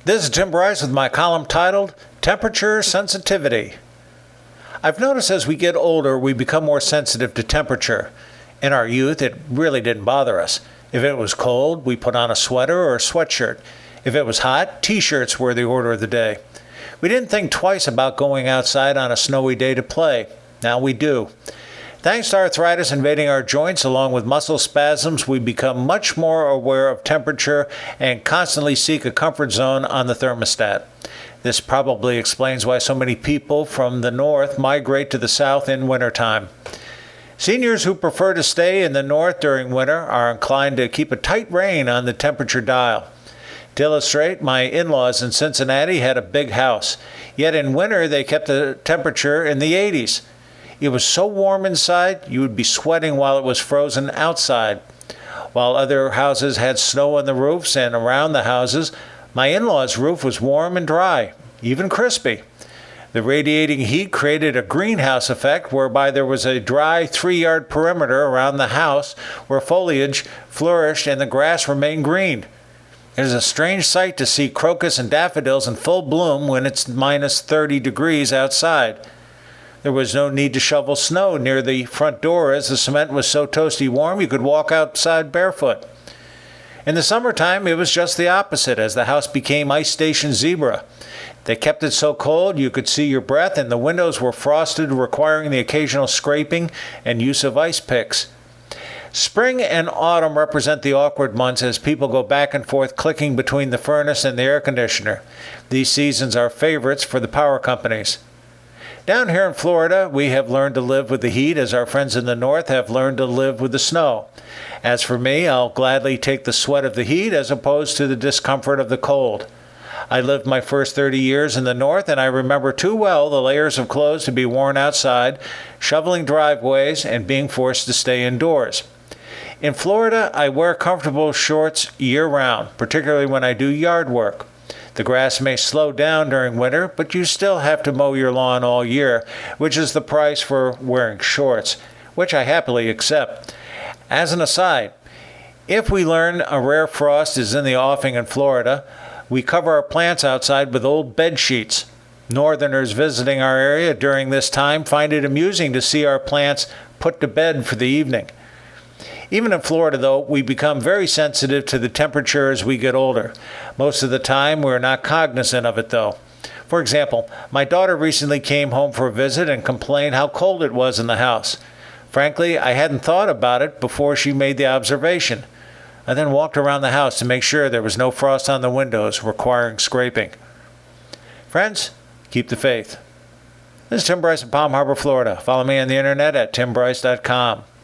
This is Tim Bryce with my column titled Temperature Sensitivity. I've noticed as we get older, we become more sensitive to temperature. In our youth, it really didn't bother us. If it was cold, we put on a sweater or a sweatshirt. If it was hot, t-shirts were the order of the day. We didn't think twice about going outside on a snowy day to play. Now we do. Thanks to arthritis invading our joints along with muscle spasms, we become much more aware of temperature and constantly seek a comfort zone on the thermostat. This probably explains why so many people from the north migrate to the south in wintertime. Seniors who prefer to stay in the north during winter are inclined to keep a tight rein on the temperature dial. To illustrate, my in-laws in Cincinnati had a big house, yet in winter they kept the temperature in the 80s. It was so warm inside, you would be sweating while it was frozen outside. While other houses had snow on the roofs and around the houses, my in-laws' roof was warm and dry, even crispy. The radiating heat created a greenhouse effect whereby there was a dry 3-yard perimeter around the house where foliage flourished and the grass remained green. It is a strange sight to see crocus and daffodils in full bloom when it's minus 30 degrees outside. There was no need to shovel snow near the front door as the cement was so toasty warm you could walk outside barefoot. In the summertime, it was just the opposite as the house became ice station zebra. They kept it so cold you could see your breath and the windows were frosted, requiring the occasional scraping and use of ice picks. Spring and autumn represent the awkward months as people go back and forth clicking between the furnace and the air conditioner. These seasons are favorites for the power companies. Down here in Florida, we have learned to live with the heat as our friends in the north have learned to live with the snow. As for me, I'll gladly take the sweat of the heat as opposed to the discomfort of the cold. I lived my first 30 years in the north, and I remember too well the layers of clothes to be worn outside, shoveling driveways, and being forced to stay indoors. In Florida, I wear comfortable shorts year-round, particularly when I do yard work. The grass may slow down during winter, but you still have to mow your lawn all year, which is the price for wearing shorts, which I happily accept. As an aside, if we learn a rare frost is in the offing in Florida, we cover our plants outside with old bed sheets. Northerners visiting our area during this time find it amusing to see our plants put to bed for the evening. Even in Florida, though, we become very sensitive to the temperature as we get older. Most of the time, we're not cognizant of it, though. For example, my daughter recently came home for a visit and complained how cold it was in the house. Frankly, I hadn't thought about it before she made the observation. I then walked around the house to make sure there was no frost on the windows requiring scraping. Friends, keep the faith. This is Tim Bryce in Palm Harbor, Florida. Follow me on the internet at timbryce.com.